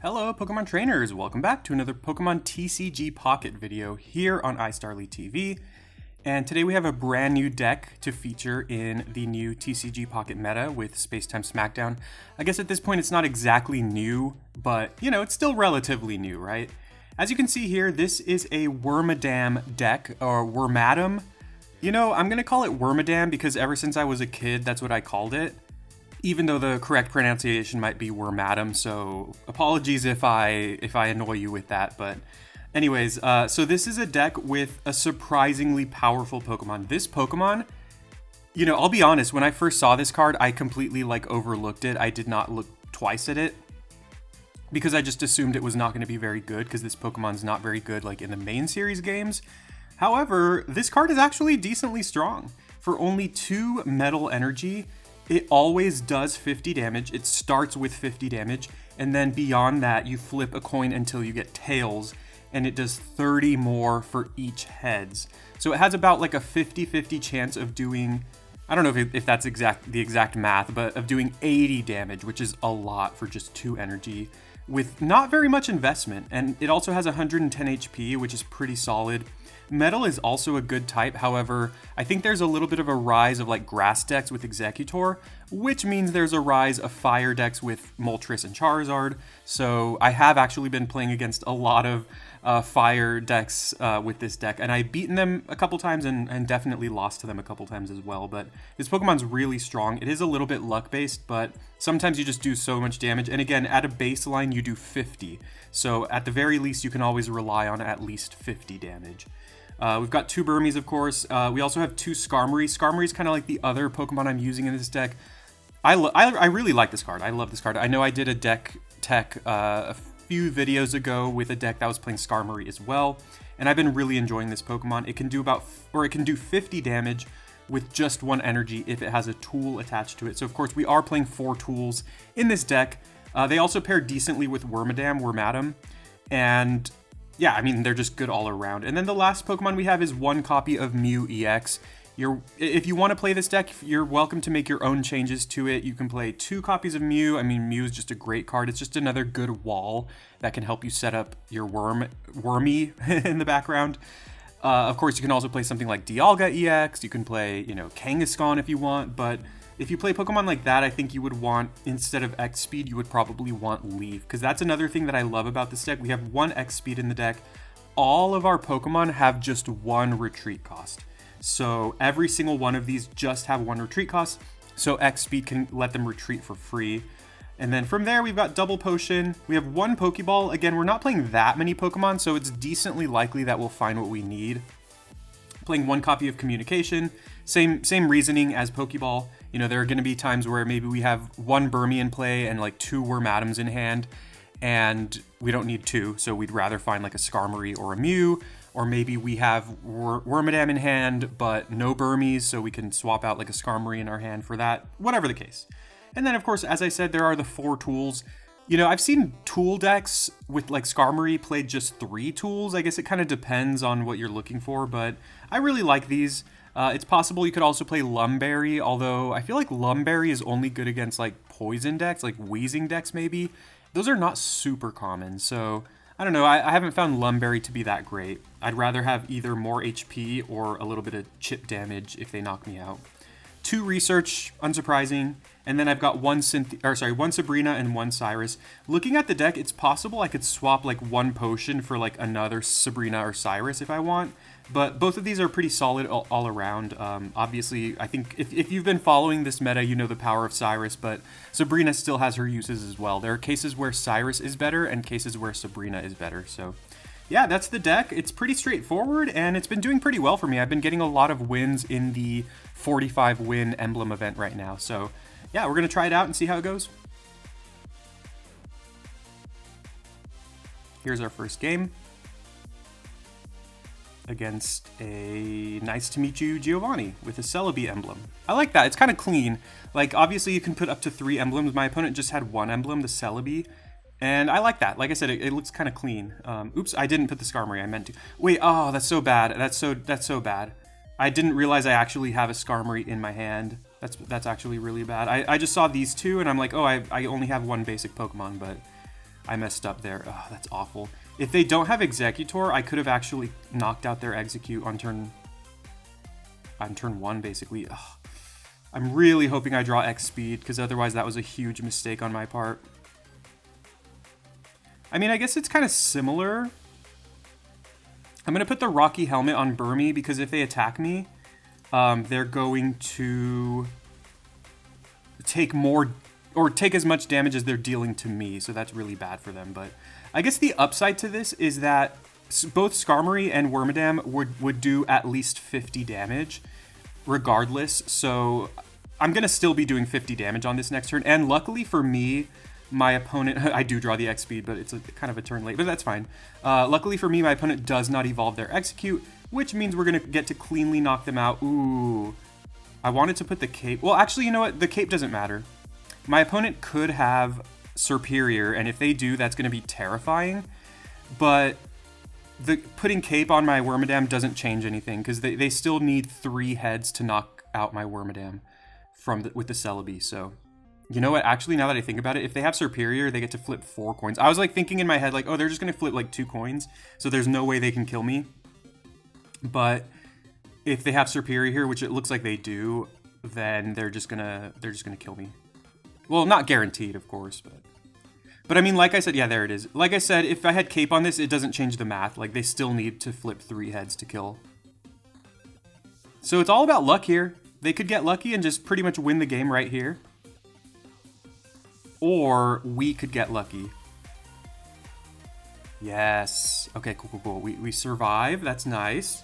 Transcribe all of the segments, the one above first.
Hello Pokemon trainers, welcome back to another Pokemon TCG Pocket video here on iStarly TV. And today we have a brand new deck to feature in the new TCG Pocket meta with Space-Time Smackdown. I guess at this point it's not exactly new, but you know, it's still relatively new, right? As you can see here, this is a Wormadam deck, or Wormadam. You know, I'm gonna call it Wormadam because ever since I was a kid, that's what I called it. Even though the correct pronunciation might be Wormadam, so apologies if I annoy you with that. But anyways, so this is a deck with a surprisingly powerful Pokemon. This Pokemon, you know, I'll be honest, when I first saw this card, I completely overlooked it. I did not look twice at it because I just assumed it was not going to be very good because this Pokemon's not very good in the main series games. However, this card is actually decently strong. For only 2 Metal Energy, it always does 50 damage. It starts with 50 damage, and then beyond that, you flip a coin until you get tails, and it does 30 more for each heads. So it has about a 50-50 chance of doing, I don't know if that's the exact math, but of doing 80 damage, which is a lot for just 2 energy, with not very much investment. And it also has 110 HP, which is pretty solid. Metal is also a good type, however, I think there's a little bit of a rise of grass decks with Exeggutor, which means there's a rise of fire decks with Moltres and Charizard, so I have actually been playing against a lot of fire decks with this deck, and I've beaten them a couple times and definitely lost to them a couple times as well, but this Pokemon's really strong. It is a little bit luck-based, but sometimes you just do so much damage, and again, at a baseline, you do 50, so at the very least, you can always rely on at least 50 damage. We've got 2 Burmies, of course. We also have 2 Skarmory. Skarmory is kind of like the other Pokemon I'm using in this deck. I really like this card. I love this card. I know I did a deck tech a few videos ago with a deck that was playing Skarmory as well, and I've been really enjoying this Pokemon. It can do 50 damage with just 1 energy if it has a tool attached to it. So of course we are playing 4 tools in this deck. They also pair decently with Wormadam, and yeah, I mean, they're just good all around. And then the last Pokemon we have is 1 copy of Mew EX. If you want to play this deck, you're welcome to make your own changes to it. You can play 2 copies of Mew. I mean, Mew is just a great card. It's just another good wall that can help you set up your Wormy in the background. Of course, you can also play something like Dialga EX. You can play, Kangaskhan if you want, but if you play Pokemon like that, I think you would want, instead of X speed, you would probably want Leaf, because that's another thing that I love about this deck. We have 1 X speed in the deck. All of our Pokemon have just 1 retreat cost. So every single one of these just have 1 retreat cost, so X speed can let them retreat for free. And then from there, we've got Double Potion. We have 1 Pokeball. Again, we're not playing that many Pokemon, so it's decently likely that we'll find what we need. Playing 1 copy of Communication. Same reasoning as Pokeball. You know, there are going to be times where maybe we have 1 Burmy in play and 2 Wormadams in hand, and we don't need 2, so we'd rather find a Skarmory or a Mew, or maybe we have Wormadam in hand, but no Burmies, so we can swap out a Skarmory in our hand for that, whatever the case. And then, of course, as I said, there are the 4 tools. You know, I've seen tool decks with Skarmory play just 3 tools. I guess it kind of depends on what you're looking for, but I really like these. It's possible you could also play Lumberry, although I feel like Lumberry is only good against poison decks, Wheezing decks maybe. Those are not super common, so I don't know. I haven't found Lumberry to be that great. I'd rather have either more HP or a little bit of chip damage if they knock me out. 2 Research, unsurprising, and then I've got 1 Sabrina and 1 Cyrus. Looking at the deck, it's possible I could swap 1 potion for another Sabrina or Cyrus if I want, but both of these are pretty solid all around. Obviously, I think if you've been following this meta, you know the power of Cyrus, but Sabrina still has her uses as well. There are cases where Cyrus is better and cases where Sabrina is better, so yeah, that's the deck. It's pretty straightforward, and it's been doing pretty well for me. I've been getting a lot of wins in the 45 win emblem event right now. So yeah, we're going to try it out and see how it goes. Here's our first game against a nice to meet you Giovanni with a Celebi emblem. I like that. It's kind of clean. Obviously you can put up to 3 emblems. My opponent just had 1 emblem, the Celebi. And I like that. Like I said, it looks kind of clean. Oops, I didn't put the Skarmory. I meant to. Wait, oh, that's so bad. That's so bad. I didn't realize I actually have a Skarmory in my hand. That's actually really bad. I just saw these 2, and I'm like, oh, I only have 1 basic Pokemon, but I messed up there. Oh, that's awful. If they don't have Executor, I could have actually knocked out their Execute on turn 1, basically. Ugh. I'm really hoping I draw X speed, because otherwise that was a huge mistake on my part. I mean, I guess it's kind of similar. I'm going to put the Rocky Helmet on Burmy, because if they attack me, they're going to take more, or take as much damage as they're dealing to me, so that's really bad for them. But I guess the upside to this is that both Skarmory and Wormadam would do at least 50 damage, regardless, so I'm going to still be doing 50 damage on this next turn, and luckily for me, my opponent, I do draw the X speed, but it's kind of a turn late, but that's fine. Luckily for me, my opponent does not evolve their Execute, which means we're going to get to cleanly knock them out. Ooh, I wanted to put the Cape. Well, actually, you know what? The Cape doesn't matter. My opponent could have Superior, and if they do, that's going to be terrifying, but putting Cape on my Wormadam doesn't change anything, because they still need 3 heads to knock out my Wormadam with the Celebi. So, you know what? Actually, now that I think about it, if they have Superior, they get to flip 4 coins. I was like thinking in my head, like, oh, they're just going to flip like 2 coins, so there's no way they can kill me. But if they have Superior here, which it looks like they do, then they're just gonna kill me. Well, not guaranteed, of course, but I mean, like I said, yeah, there it is. Like I said, if I had Cape on this, it doesn't change the math. Like, they still need to flip 3 heads to kill. So it's all about luck here. They could get lucky and just pretty much win the game right here. Or we could get lucky. Yes. Okay, cool. We survive. That's nice.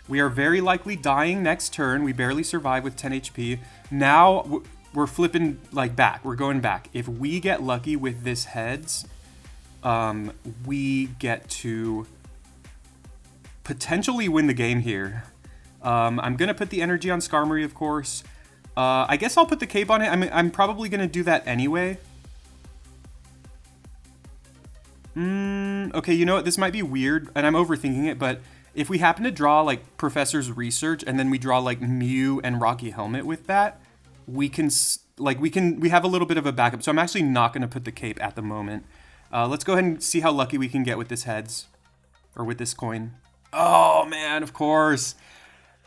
We are very likely dying next turn. We barely survive with 10 HP. Now we're flipping like back. We're going back. If we get lucky with this heads, we get to potentially win the game here. I'm going to put the energy on Skarmory, of course. I guess I'll put the Cape on it. I'm probably going to do that anyway. Okay, you know what? This might be weird, and I'm overthinking it, but if we happen to draw, like, Professor's Research, and then we draw, like, Mew and Rocky Helmet with that, we have a little bit of a backup. So I'm actually not going to put the Cape at the moment. Let's go ahead and see how lucky we can get with this heads, or with this coin. Oh, man, of course.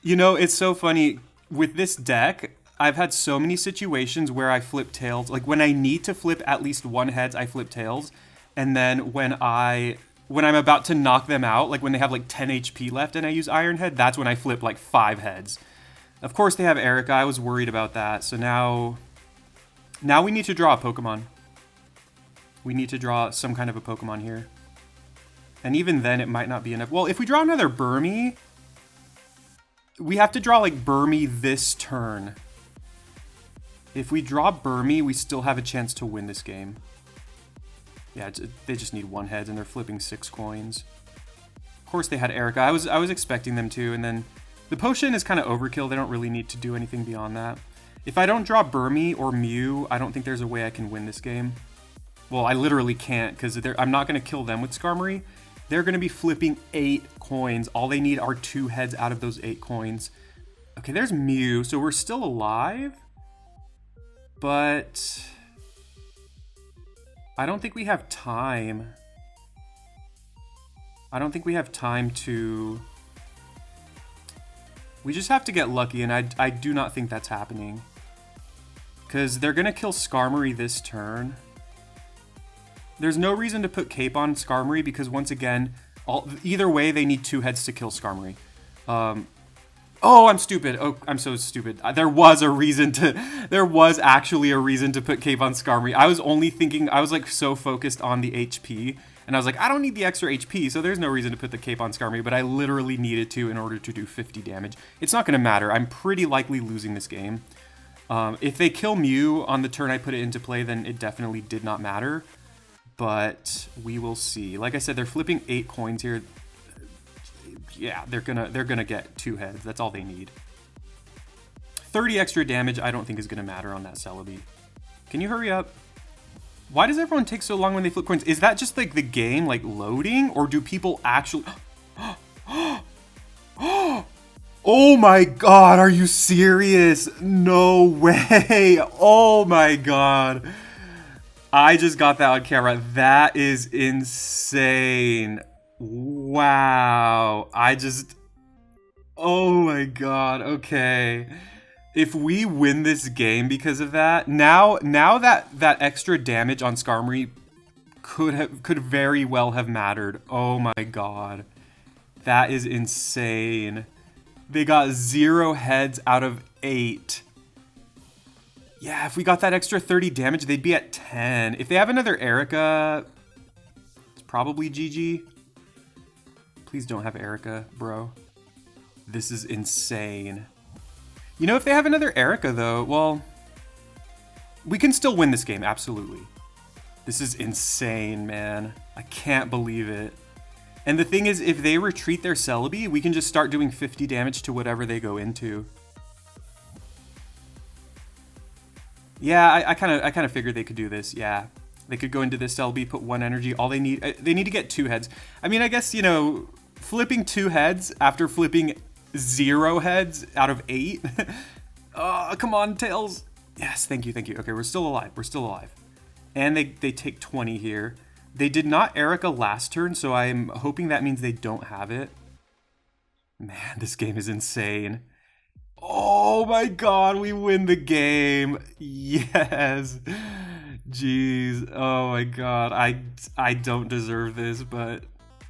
You know, it's so funny. With this deck, I've had so many situations where I flip tails. Like, when I need to flip at least 1 heads, I flip tails. And then when I'm about to knock them out, like when they have like 10 HP left and I use Iron Head, that's when I flip like 5 heads. Of course they have Erica. I was worried about that. So now we need to draw a Pokemon. We need to draw some kind of a Pokemon here. And even then, it might not be enough. Well, if we draw another Burmy, we have to draw like Burmy this turn. If we draw Burmy, we still have a chance to win this game. Yeah, they just need 1 head, and they're flipping 6 coins. Of course, they had Erica. I was expecting them to, and then the potion is kind of overkill. They don't really need to do anything beyond that. If I don't draw Burmy or Mew, I don't think there's a way I can win this game. Well, I literally can't, because I'm not going to kill them with Skarmory. They're going to be flipping 8 coins. All they need are 2 heads out of those 8 coins. Okay, there's Mew, so we're still alive. But I don't think we have time. I don't think we have time to... We just have to get lucky, and I do not think that's happening. Because they're going to kill Skarmory this turn. There's no reason to put Cape on Skarmory, because once again, either way, they need 2 heads to kill Skarmory. Oh, I'm stupid. Oh, I'm so stupid. There was actually a reason to put Cape on Skarmory. I was only thinking, I was like so focused on the HP, and I was like, I don't need the extra HP, so there's no reason to put the Cape on Skarmory, but I literally needed to in order to do 50 damage. It's not going to matter. I'm pretty likely losing this game. If they kill Mew on the turn I put it into play, then it definitely did not matter, but we will see. Like I said, they're flipping 8 coins here. Yeah, they're gonna get 2 heads. That's all they need. 30 extra damage I don't think is gonna matter on that Celebi. Can you hurry up? Why does everyone take so long when they flip coins? Is that just like the game like loading, or do people actually... Oh my god, are you serious? No way. Oh my god. I just got that on camera. That is insane. Wow. Oh my god. Okay. If we win this game because of that, now that extra damage on Skarmory could very well have mattered. Oh my god. That is insane. They got 0 heads out of 8. Yeah, if we got that extra 30 damage, they'd be at 10. If they have another Erica, it's probably GG. Please don't have Erica, bro. This is insane. You know, if they have another Erica, though, well, we can still win this game, absolutely. This is insane, man. I can't believe it. And the thing is, if they retreat their Celebi, we can just start doing 50 damage to whatever they go into. Yeah, I kind of figured they could do this. Yeah, they could go into this Celebi, put 1 energy. All they need to get 2 heads. I mean, I guess, you know, flipping 2 heads after flipping 0 heads out of 8. Oh, come on, Tails. Yes, thank you. Okay, we're still alive. And they take 20 here. They did not Erica last turn, so I'm hoping that means they don't have it. Man, this game is insane. Oh my god, we win the game. Yes. Jeez. Oh my god. I don't deserve this, but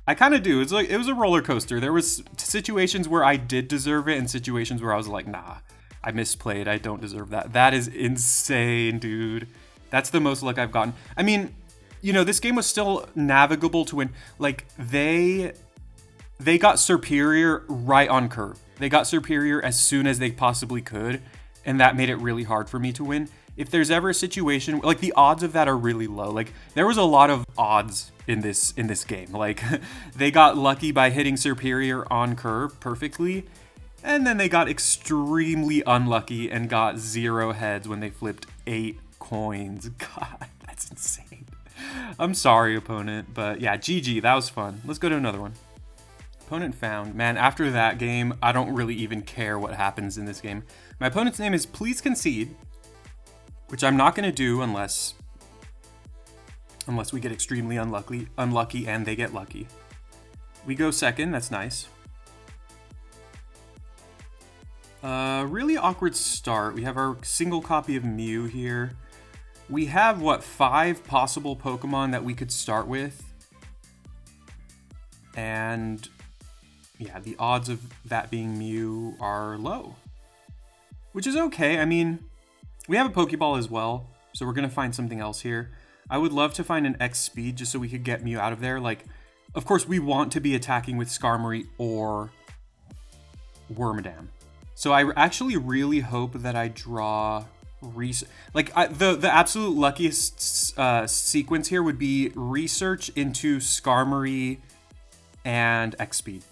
I kind of do. It's like it was a roller coaster. There was situations where I did deserve it and situations where I was like, nah, I misplayed. I don't deserve that. That is insane, dude. That's the most luck I've gotten. I mean, you know, this game was still navigable to win. Like, they got superior right on curve. They got superior as soon as they possibly could, and that made it really hard for me to win. If there's ever a situation, like, the odds of that are really low. Like, there was a lot of odds in this game. Like, they got lucky by hitting superior on curve perfectly, and then they got extremely unlucky and got 0 heads when they flipped 8 coins. God, that's insane. I'm sorry, opponent, but yeah, GG, that was fun. Let's go to another one. Opponent found. Man, after that game, I don't really even care what happens in this game. My opponent's name is Please Concede, which I'm not going to do unless we get extremely unlucky and they get lucky. We go second, that's nice. Really awkward start. We have our single copy of Mew here. We have, what, 5 possible Pokemon that we could start with. And yeah, the odds of that being Mew are low. Which is okay. I mean, we have a Pokeball as well, so we're going to find something else here. I would love to find an X speed just so we could get Mew out of there. Like, of course, we want to be attacking with Skarmory or Wormadam. So I actually really hope that I draw... the absolute luckiest sequence here would be research into Skarmory and X-Speed.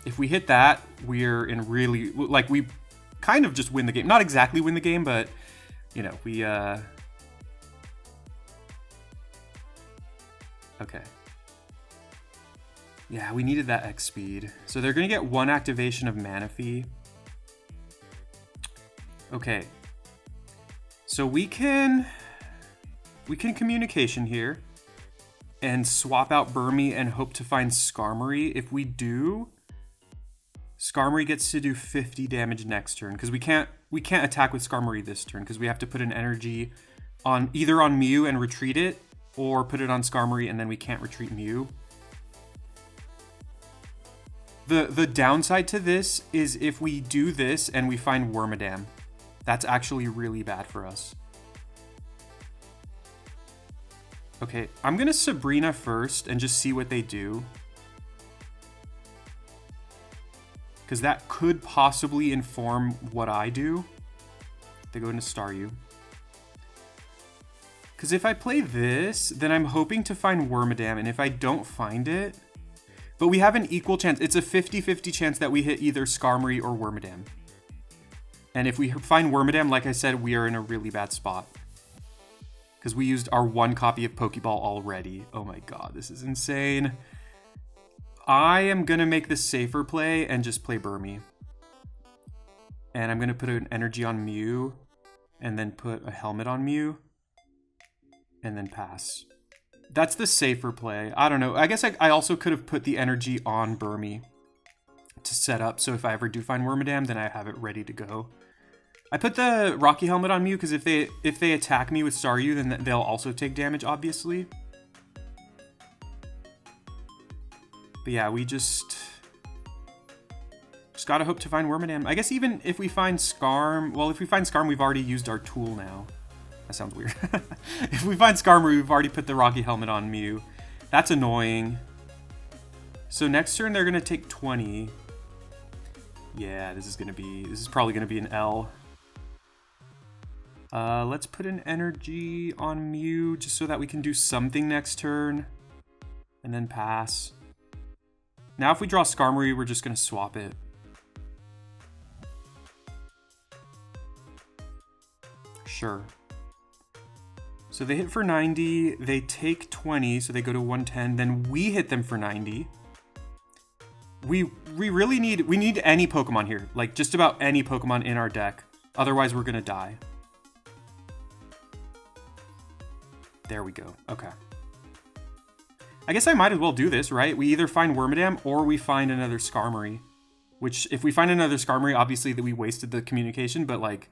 If we hit that, we're in really... Like, we kind of just win the game. Not exactly win the game, but, you know, we... Okay. Yeah, we needed that X-Speed. So they're going to get 1 activation of Manaphy. Okay. So we can communication here and swap out Burmy and hope to find Skarmory. If we do, Skarmory gets to do 50 damage next turn because we can't attack with Skarmory this turn because we have to put an energy on either on Mew and retreat it or put it on Skarmory and then we can't retreat Mew. The downside to this is if we do this and we find Wormadam. That's actually really bad for us. Okay, I'm gonna Sabrina first and just see what they do. Because that could possibly inform what I do. They go into Staryu. Because if I play this, then I'm hoping to find Wormadam, and if I don't find it... But we have an equal chance. It's a 50-50 chance that we hit either Skarmory or Wormadam. And if we find Wormadam, like I said, we are in a really bad spot. Because we used our 1 copy of Pokeball already. Oh my god, this is insane. I am going to make the safer play and just play Burmy. And I'm going to put an energy on Mew. And then put a helmet on Mew. and then pass. That's the safer play. I don't know. I guess I also could have put the energy on Burmy to set up, so if I ever do find Wormadam, then I have it ready to go. I put the Rocky Helmet on Mew because if they attack me with Staryu, then they'll also take damage, obviously. But yeah, we just gotta hope to find Wormadam. I guess even if we find Skarm, well, if we find Skarm, we've already used our tool now. That sounds weird. If we find Skarmory, we've already put the Rocky Helmet on Mew. That's annoying. So next turn, they're gonna take 20. Yeah, this is probably gonna be an L. Let's put an energy on Mew just so that we can do something next turn. And then pass. Now if we draw Skarmory, we're just gonna swap it. Sure. So they hit for 90, they take 20, so they go to 110, then we hit them for 90. We really need any Pokemon here, like just about any Pokemon in our deck. Otherwise we're gonna die. There we go, okay. I guess I might as well do this, right? We either find Wormadam or we find another Skarmory. Which, if we find another Skarmory, obviously that we wasted the communication, but like,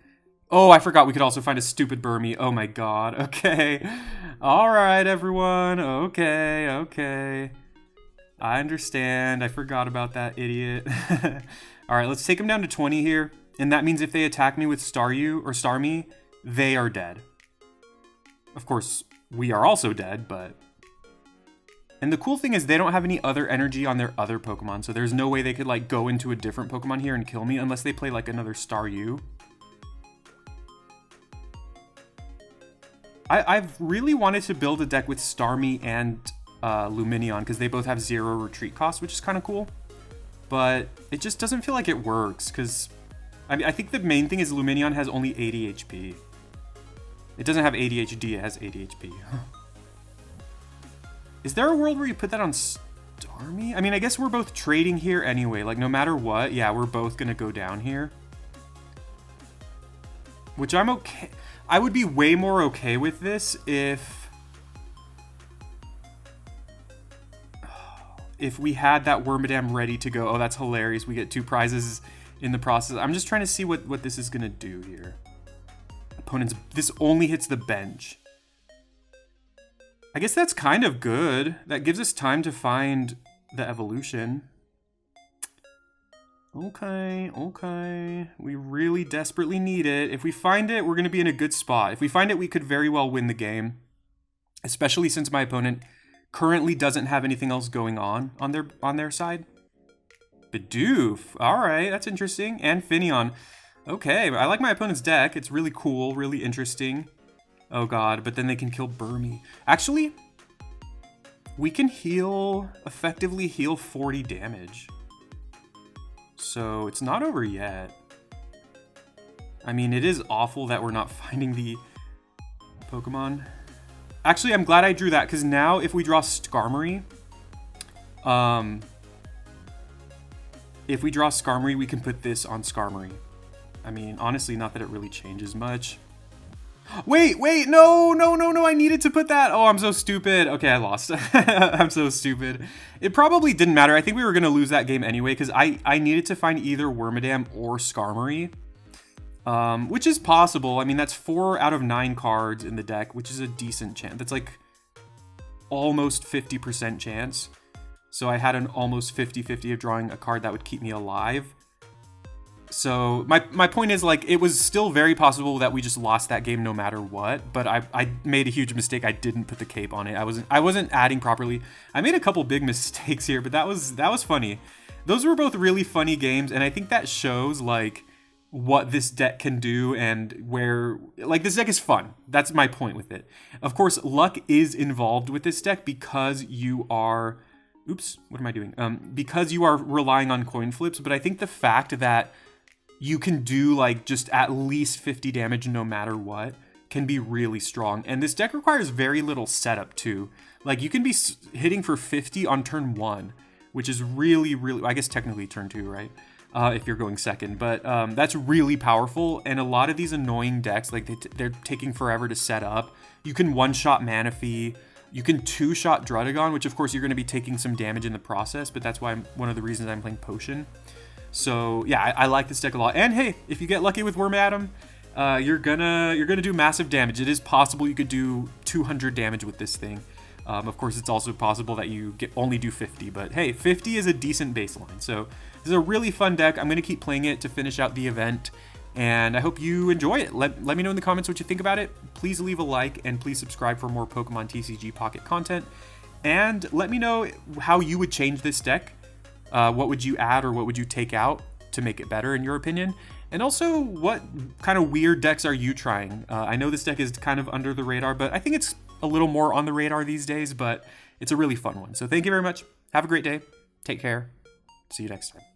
oh, I forgot we could also find a stupid Burmy. Oh my god. Okay. All right, everyone. Okay. I understand. I forgot about that idiot. All right, let's take him down to 20 here. And that means if they attack me with Staryu or Starmie, they are dead. Of course, we are also dead, but... And the cool thing is they don't have any other energy on their other Pokemon, so there's no way they could like go into a different Pokemon here and kill me unless they play like another Staryu. I've really wanted to build a deck with Starmie and Lumineon because they both have 0 retreat cost, which is kind of cool. But it just doesn't feel like it works because I think the main thing is Lumineon has only 80 HP. It doesn't have ADHD, it has 80 HP. Is there a world where you put that on Starmie? I mean, I guess we're both trading here anyway. Like, no matter what, yeah, we're both going to go down here. Which I'm okay... I would be way more okay with this if we had that Wormadam ready to go. Oh, that's hilarious. We get 2 prizes in the process. I'm just trying to see what this is going to do here. Opponents, this only hits the bench. I guess that's kind of good. That gives us time to find the evolution. Okay. We really desperately need it. If we find it, we're going to be in a good spot. If we find it, we could very well win the game. Especially since my opponent currently doesn't have anything else going on their side. Bidoof. Alright, that's interesting. And Finneon. Okay, I like my opponent's deck. It's really cool, really interesting. Oh god, but then they can kill Burmy. Actually, we can effectively heal 40 damage. So it's not over yet. I mean, it is awful that we're not finding the Pokemon. Actually, I'm glad I drew that, because now if we draw Skarmory, we can put this on Skarmory. I mean, honestly, not that it really changes much. Wait, no, I needed to put that. Oh, I'm so stupid. Okay, I lost. I'm so stupid. It probably didn't matter. I think we were going to lose that game anyway, because I needed to find either Wormadam or Skarmory, which is possible. I mean, that's 4 out of 9 cards in the deck, which is a decent chance. That's like almost 50% chance. So I had an almost 50-50 of drawing a card that would keep me alive. So my point is, like, it was still very possible that we just lost that game no matter what, but I made a huge mistake. I didn't put the cape on it. I wasn't adding properly. I made a couple big mistakes here, but that was funny. Those were both really funny games, and I think that shows like what this deck can do and where, like, this deck is fun. That's my point with it. Of course, luck is involved with this deck because you are what am I doing? Because you are relying on coin flips, but I think the fact that you can do like just at least 50 damage no matter what can be really strong. And this deck requires very little setup too. Like, you can be hitting for 50 on turn 1, which is really, I guess technically turn 2, right? if you're going second. But that's really powerful, and a lot of these annoying decks, like they're taking forever to set up. You can one-shot Manaphy. You can two-shot Druddigon, which of course you're going to be taking some damage in the process, but that's why one of the reasons I'm playing Potion. So yeah, I like this deck a lot. And hey, if you get lucky with Wormadam, you're gonna do massive damage. It is possible you could do 200 damage with this thing. Of course, it's also possible that you only do 50, but hey, 50 is a decent baseline. So this is a really fun deck. I'm gonna keep playing it to finish out the event, and I hope you enjoy it. Let me know in the comments what you think about it. Please leave a like, and please subscribe for more Pokemon TCG Pocket content. And let me know how you would change this deck. What would you add or what would you take out to make it better in your opinion? And also, what kind of weird decks are you trying? I know this deck is kind of under the radar, but I think it's a little more on the radar these days, but it's a really fun one. So thank you very much. Have a great day. Take care. See you next time.